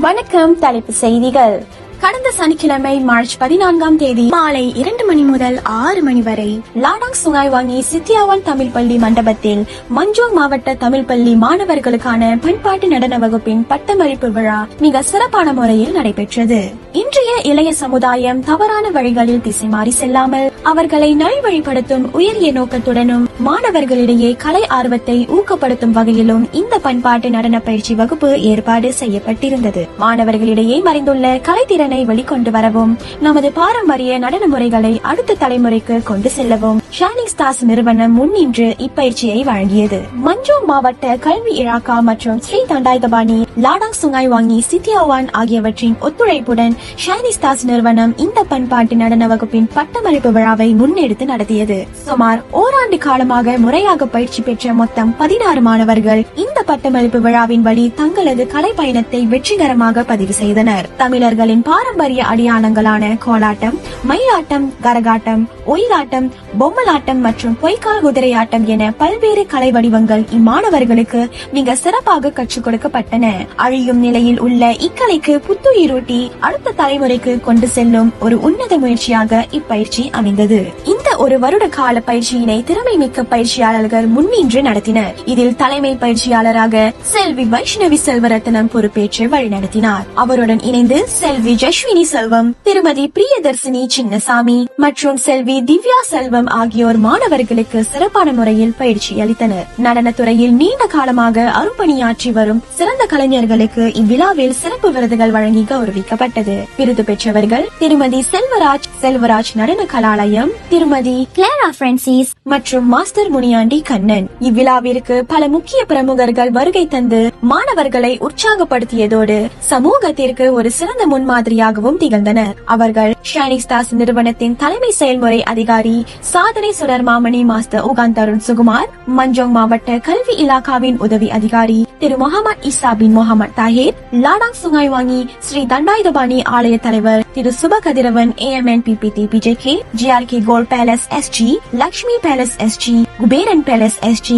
வணக்கம். தலைப்பு செய்திகள். கடந்த சனிக்கிழமை மார்ச் 14ஆம் தேதி மாலை 2 மணி முதல் 6 மணி வரை லாடாங் சுங்காய் வாங்கி சித்தியாவான் தமிழ் பள்ளி மண்டபத்தில் மஞ்சோங் மாவட்ட தமிழ் பள்ளி மாணவர்களுக்கான பண்பாட்டு நடன வகுப்பின் பட்டமளிப்பு விழா மிக சிறப்பான முறையில் நடைபெற்றது. இன்றைய இளைய சமுதாயம் தவறான வழிகளில் திசை மாறி செல்லாமல் அவர்களை நல்வழிப்படுத்தும் உயரிய நோக்கத்துடனும் மாணவர்களிடையே கலை ஆர்வத்தை ஊக்கப்படுத்தும் வகையிலும் இந்த பண்பாட்டு நடன பயிற்சி வகுப்பு ஏற்பாடு செய்யப்பட்டிருந்தது. மாணவர்களிடையே மறைந்துள்ள கலைத்திறனை வெளிக்கொண்டு வரவும் நமது பாரம்பரிய நடன முறைகளை அடுத்த தலைமுறைக்கு கொண்டு செல்லவும் ஷைனிங் ஸ்டார்ஸ் நிறுவனம் முன்னின்று இப்பயிற்சியை வழங்கியது. மஞ்சோங் மாவட்ட கல்வி இலாகா மற்றும் ஸ்ரீ தண்டாயுதபாணி லாடாங் சுங்காய் வாங்கி சித்தியாவான் ஆகியவற்றின் ஒத்துழைப்புடன் ஷைனிங் ஸ்டார்ஸ் நிறுவனம் இந்த பண்பாட்டு நடன வகுப்பின் பட்டமளிப்பு விழாவை முன்னெடுத்து நடத்தியது. சுமார் ஓராண்டு காலமாக முறையாக பயிற்சி பெற்ற மொத்தம் 16 மாணவர்கள் இந்த பட்டமளிப்பு விழாவின் வழி தங்களது கலை பயணத்தை வெற்றிகரமாக பதிவு செய்தனர். தமிழர்களின் பாரம்பரிய அடையாளங்களான கோலாட்டம், மயிலாட்டம், கரகாட்டம், ஒயிலாட்டம், பொம்மலாட்டம் மற்றும் பொய்க்கால் குதிரையாட்டம் என பல்வேறு கலை வடிவங்கள் இம்மாணவர்களுக்கு மிக சிறப்பாக கற்றுக் கொடுக்கப்பட்டன. அழியும் நிலையில் உள்ள இக்கலைக்கு புத்துயிரூட்டி அடுத்த தலைமுறைக்கு கொண்டு செல்லும் ஒரு உன்னத முயற்சியாக இப்பயிற்சி அமைந்தது. இந்த ஒரு வருட கால பயிற்சியினை திறமை மிக்க பயிற்சியாளர்கள் முன்னின்று நடத்தினர். இதில் தலைமை பயிற்சியாளராக செல்வி வைஷ்ணவி செல்வரத்னம் பொறுப்பேற்று வழிநடத்தினார். அவருடன் இணைந்து செல்வி ஜஸ்வினி செல்வம், திருமதி பிரியதர்சினி சின்னசாமி மற்றும் செல்வி திவ்யா செல்வம் ஆகியோர் மாணவர்களுக்கு சிறப்பான முறையில் பயிற்சி அளித்தனர். நடனத்துறையில் நீண்ட காலமாக அரும்பணியாற்றி வரும் சிறந்த கலைஞர்களுக்கு இவ்விழாவில் சிறப்பு விருதுகள் வழங்கி கௌரவிக்கப்பட்டது. விருது பெற்றவர்கள் திருமதி செல்வராஜ் நடன கலாலயம், திருமதி கிளாரா பிரான்சிஸ் மற்றும் மாஸ்டர் முனியாண்டி கண்ணன். இவ்விழாவிற்கு பல முக்கிய பிரமுகர்கள் வருகை தந்து மாணவர்களை உற்சாகப்படுத்தியதோடு சமூகத்திற்கு ஒரு சிறந்த முன்மாதிரியாகவும் திகழ்ந்தனர். அவர்கள் ஷைனிங் ஸ்டார்ஸ் நிறுவனத்தின் தலைமை செயல்முறை அதிகாரி சாதனை சுடர் மாமணி master Wuhan Tarun Sukumar, Manjung மாவட்ட கல்வி இலாகாவின் உதவி அதிகாரி திரு முகமது இசா பின் முகமது தாஹிர், லாடாங் சுங்காய் வாங்கி ஸ்ரீ தண்டாயுதபாணி ஆலய தலைவர் திரு Suba Kathiravan, AMN PPT PJK, GRK gold palace SG, Lakshmi palace SG, Kuberan palace SG,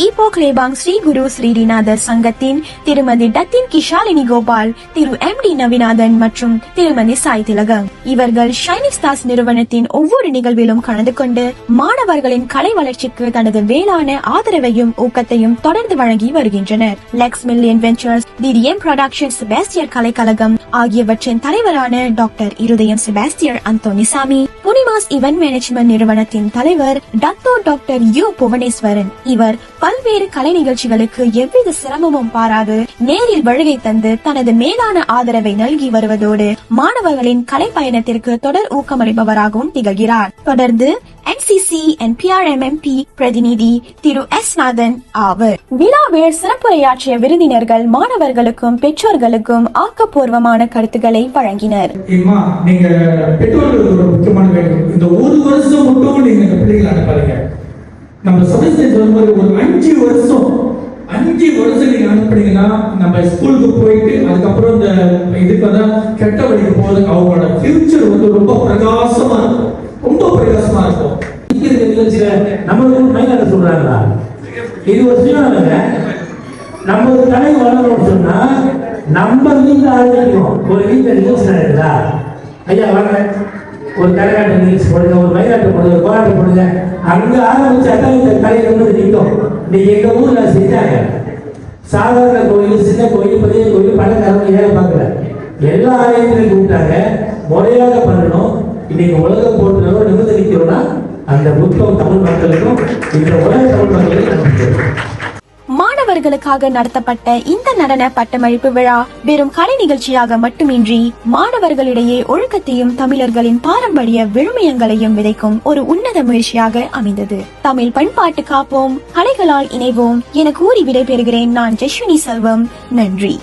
Ipoh லேபாங் ஸ்ரீ குரு ஸ்ரீநாதர் சங்கத்தின் திருமதி டத்தின் கிஷாலினி கோபால், திரு MD நவிநாதன் மற்றும் திருமதி சாய் திலகம். இவர்கள் ஷைனிங் ஸ்டார்ஸ் நிறுவனத்தின் ஒவ்வொரு நிகழ்விலும் கலந்து கொண்டு மாணவர்களின் கலை வளர்ச்சிக்கு தனது வேளாண் ஆதரவையும் ஊக்கத்தையும் தொடர்ந்து வழங்கி வருகின்றனர். Lex million ventures, DDM production, Sebastier கலைக்கழகம் ஆகியவற்றின் தலைவரான doctor Irudayam Sebastier Anthonysamy, Punimas event management நிறுவனத்தின் தலைவர் டாக்டர் யு புவனேஸ்வரன். இவர் பல்வேறு கலை நிகழ்ச்சிகளுக்கு எவ்வித சிரமமும் பாராது நேரில் வருகை தந்து தனது மேலான ஆதரவை நல்கி வருவதோடு மாணவர்களின் கலை பயணத்திற்கு தொடர் ஊக்கமளிப்பவராகவும் திகழ்கிறார். தொடர்ந்து NCC and PRMMP பிரதிநிதி திரு S நாதன் ஆவர். விழாவில் சிறப்புரையாற்றிய விருந்தினர்கள் மாணவர்களுக்கும் பெற்றோர்களுக்கும் ஆக்கப்பூர்வமான கருத்துக்களை வழங்கினர். நீங்க பெற்றோர்களுக்கு ஒரு முக்கியமான வேண்டும். இந்த ஒரு வருஷம் மட்டும் நீங்க பிள்ளைகளை அனுப்பாதீங்க. நம்ம சமஸ்தை சொல்லும்போது ஒரு 5 வருஷம் நீங்க அனுப்புனீங்கன்னா நம்ம ஸ்கூலுக்கு போயிட்டு அதுக்கப்புறம் இந்த இதுக்கு தான் கெட்ட வழிக்கு போது அவங்களோட ஃபியூச்சர் வந்து ரொம்ப பிரகாசமா இருக்கும். நம்மளுக்கு மைனாக சொல்றாங்களா? இது ஒரு சீனாங்க. நம்ம ஒரு கடை வளரணும்னு சொன்னா நம்ம வீட்டில் ஆரம்பிக்கணும். ஒரு வீட்டில் நிகழ்ச்சி நடக்குதா, ஐயா வாங்க ஒரு கரகாட்ட நிகழ்ச்சி போடுங்க, ஒரு மயிலாட்டம் போடுங்க, ஒரு கோலாட்டம் போடுங்க, அங்க ஆரம்பிச்சு அதான் இந்த கலை வந்து நிற்கும். இன்னைக்கு எங்க ஊர்ல செஞ்சாங்க. சாதாரண கோயில், சின்ன கோயில், பெரிய கோயில், பணக்காரங்க ஏன் பார்க்கல, எல்லா ஆலயத்திலையும் கூப்பிட்டாங்க. முறையாக பண்ணணும். இன்னைக்கு உலக போட்டு நிபந்தனிக்கிறோம்னா அந்த புத்தகம் தமிழ் மக்களுக்கும் இந்த உலக தமிழ் மக்களுக்கும். மாணவர்களுக்காக நடத்தப்பட்ட இந்த நடன பட்டமளிப்பு விழா வெறும் கலை நிகழ்ச்சியாக மட்டுமின்றி மாணவர்களிடையே ஒழுக்கத்தையும் தமிழர்களின் பாரம்பரிய விழுமியங்களையும் விதைக்கும் ஒரு உன்னத முயற்சியாக அமைந்தது. தமிழ் பண்பாட்டு காப்போம், கலைகளால் இணைவோம் என கூறி விடைபெறுகிறேன். நான் ஜஸ்வினி செல்வம். நன்றி.